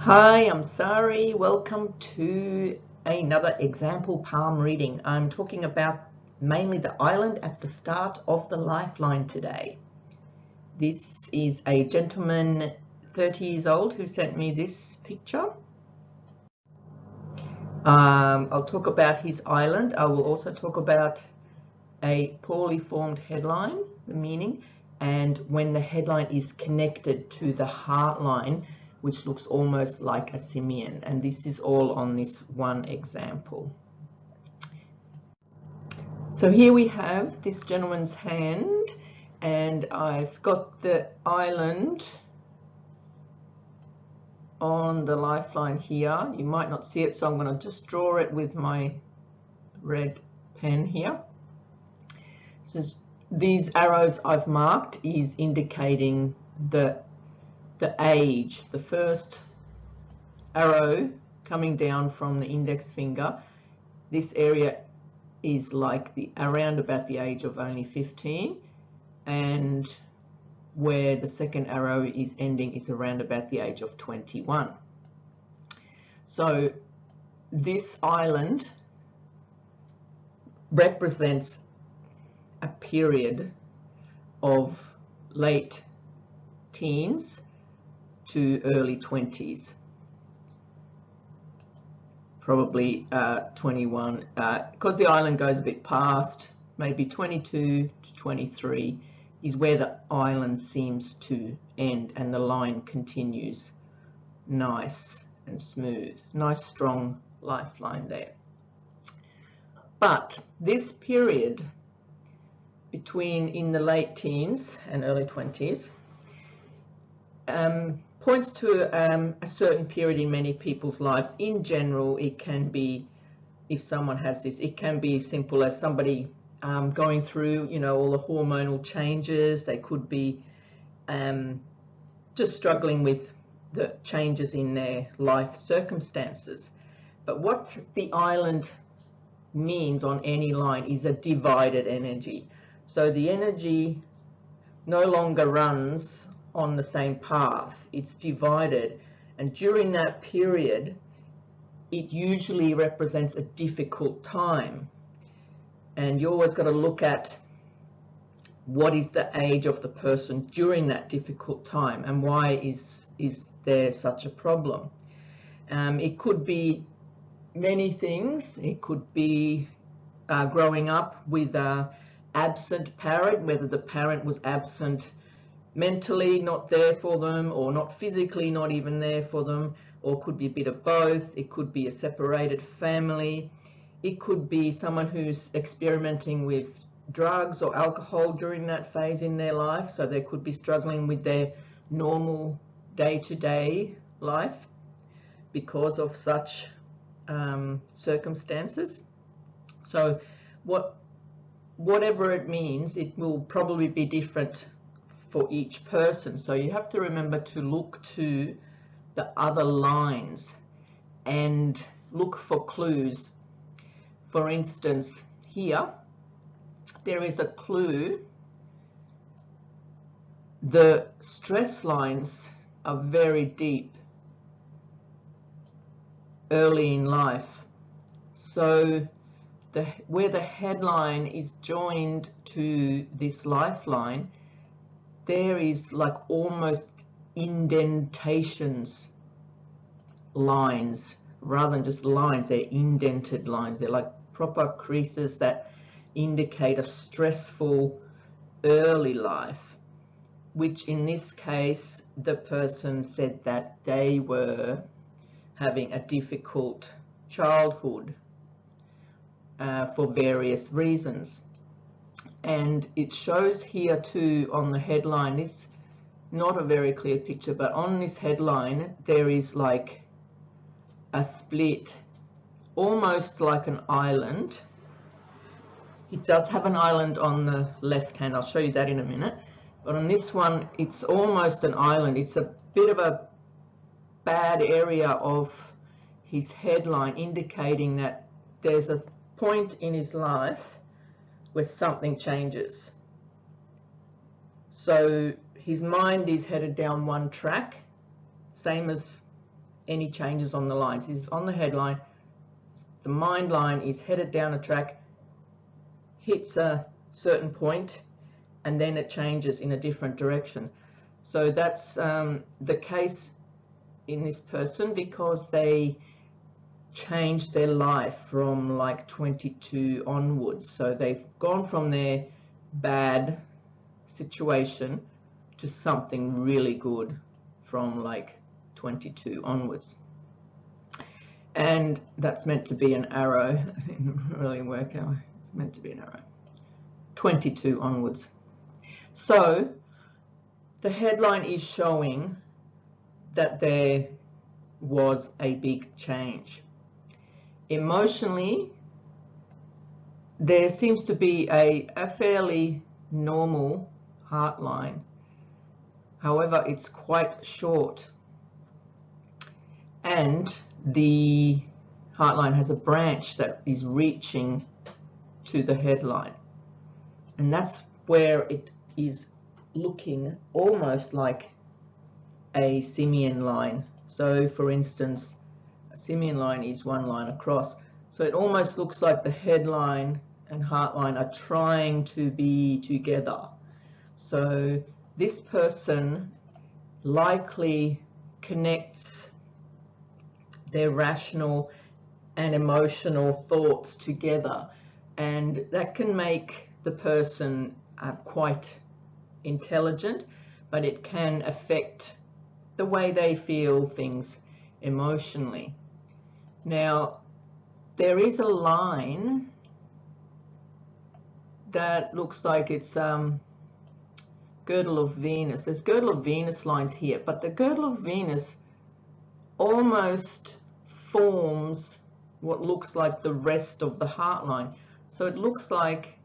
Hi, I'm Sari. Welcome to another example palm reading. I'm talking about mainly the island at the start of the Lifeline today. This is a gentleman 30 years old who sent me this picture. I'll talk about his island. I will also talk about a poorly formed headline, the meaning, and when the headline is connected to the heart line, which looks almost like a simian, and this is all on this one example. So here we have this gentleman's hand, and I've got the island on the Lifeline here. You might not see it, so I'm going to just draw it with my red pen here. So these arrows I've marked is indicating the age. The first arrow coming down from the index finger, this area is like around about the age of only 15, and where the second arrow is ending is around about the age of 21. So this island represents a period of late teens to early 20s, probably 21, because the island goes a bit past, maybe 22 to 23 is where the island seems to end, and the line continues nice and smooth. Nice strong lifeline there. But this period between in the late teens and early 20s points to a certain period in many people's lives. In general, it can be, if someone has this, it can be as simple as somebody going through, all the hormonal changes. They could be just struggling with the changes in their life circumstances. But what the island means on any line is a divided energy. So the energy no longer runs on the same path, it's divided, and during that period it usually represents a difficult time, and you always got to look at what is the age of the person during that difficult time and why is there such a problem. It could be many things. It could be growing up with an absent parent, whether the parent was absent mentally, not there for them, or not physically, not even there for them, or could be a bit of both. It could be a separated family. It could be someone who's experimenting with drugs or alcohol during that phase in their life, so they could be struggling with their normal day-to-day life because of such circumstances. So whatever it means, it will probably be different for each person. So you have to remember to look to the other lines and look for clues. For instance, here there is a clue. The stress lines are very deep early in life. So where the headline is joined to this lifeline, there is like almost indentations, lines, rather than just lines. They're indented lines. They're like proper creases that indicate a stressful early life, which in this case the person said that they were having a difficult childhood for various reasons. And it shows here too on the headline, this not a very clear picture, but on this headline there is like a split, almost like an island. It does have an island on the left hand, I'll show you that in a minute, but on this one it's almost an island. It's a bit of a bad area of his headline, indicating that there's a point in his life where something changes. So his mind is headed down one track, same as any changes on the lines. Is on the headline, the mind line is headed down a track, hits a certain point, and then it changes in a different direction. So that's the case in this person, because they changed their life from like 22 onwards. So they've gone from their bad situation to something really good from like 22 onwards. And that's meant to be an arrow. It didn't really work out. It's meant to be an arrow. 22 onwards. So the headline is showing that there was a big change. Emotionally, there seems to be a fairly normal heart line. However, it's quite short, and the heart line has a branch that is reaching to the headline, and that's where it is looking almost like a simian line. So for instance, a simian line is one line across, so it almost looks like the headline and heart line are trying to be together. So this person likely connects their rational and emotional thoughts together, and that can make the person quite intelligent, but it can affect the way they feel things emotionally. Now, there is a line that looks like it's girdle of Venus. There's girdle of Venus lines here, but the girdle of Venus almost forms what looks like the rest of the heart line. So it looks like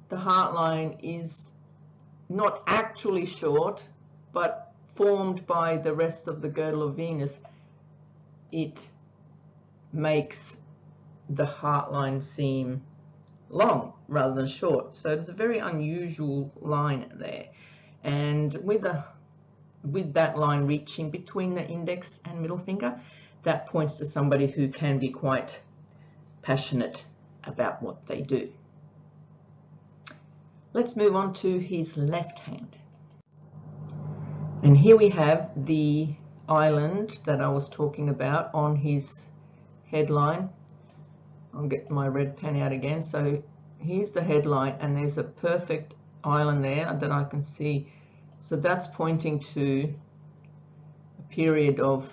the heart line is not actually short, but formed by the rest of the girdle of Venus, it makes the heart line seem long rather than short. So it's a very unusual line there, and with that line reaching between the index and middle finger, that points to somebody who can be quite passionate about what they do. Let's move on to his left hand. And here we have the island that I was talking about on his headline. I'll get my red pen out again. So here's the headline, and there's a perfect island there that I can see. So that's pointing to a period of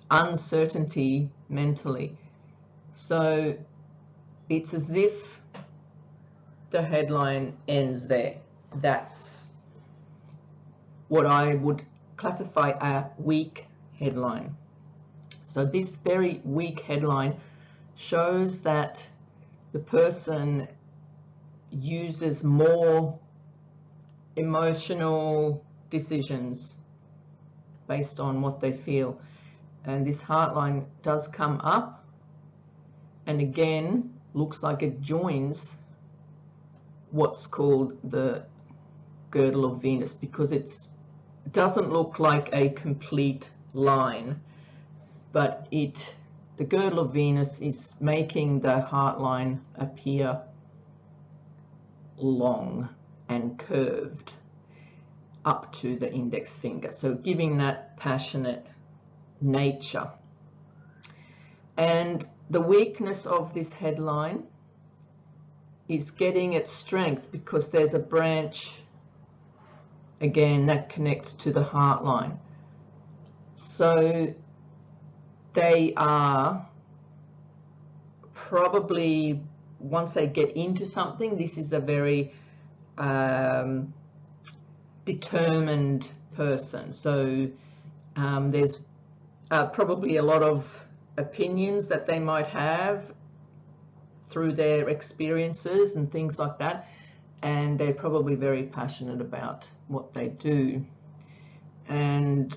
uncertainty mentally. So it's as if the headline ends there. That's what I would classify a weak headline. So this very weak headline shows that the person uses more emotional decisions based on what they feel. And this heart line does come up, and again looks like it joins what's called the girdle of Venus, because it doesn't look like a complete line, but the girdle of Venus is making the heart line appear long and curved up to the index finger, so giving that passionate nature. And the weakness of this headline is getting its strength because there's a branch again that connects to the heart line. So they are probably, once they get into something, this is a very determined person. So there's probably a lot of opinions that they might have through their experiences and things like that, and they're probably very passionate about what they do. And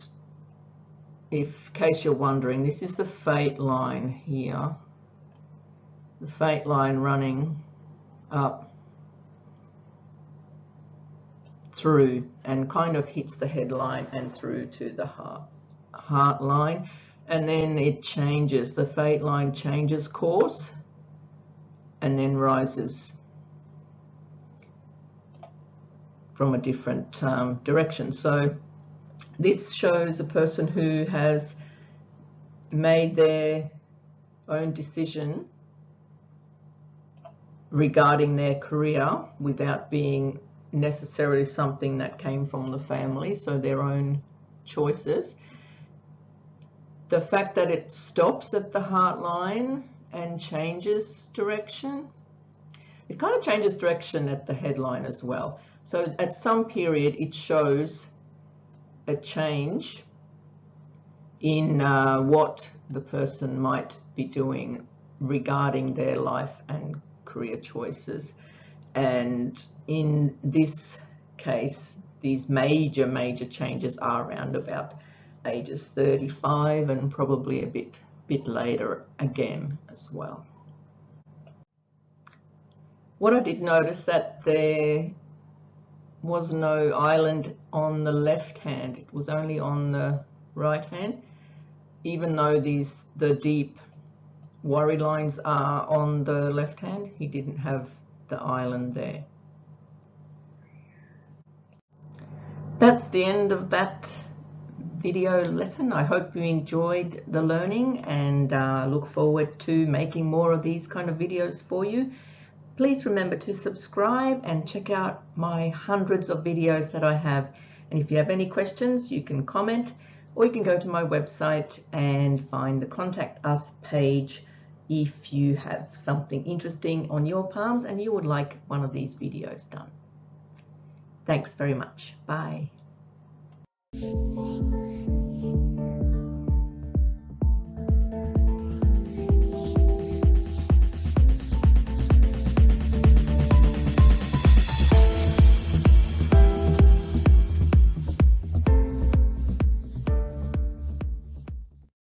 in case you're wondering, this is the fate line here, the fate line running up through and kind of hits the headline and through to the heart. heart line, and then it changes, the fate line changes course and then rises from a different direction. So this shows a person who has made their own decision regarding their career without being necessarily something that came from the family, so their own choices. The fact that it stops at the heart line and changes direction, it kind of changes direction at the headline as well. So at some period it shows a change in what the person might be doing regarding their life and career choices. And in this case, these major changes are around about ages 35 and probably a bit later again as well. What I did notice that there was no island on the left hand, it was only on the right hand, even though the deep worry lines are on the left hand, he didn't have the island there. That's the end of that video lesson. I hope you enjoyed the learning, and look forward to making more of these kind of videos for you. Please remember to subscribe and check out my hundreds of videos that I have. And if you have any questions, you can comment, or you can go to my website and find the Contact Us page if you have something interesting on your palms and you would like one of these videos done. Thanks very much. Bye.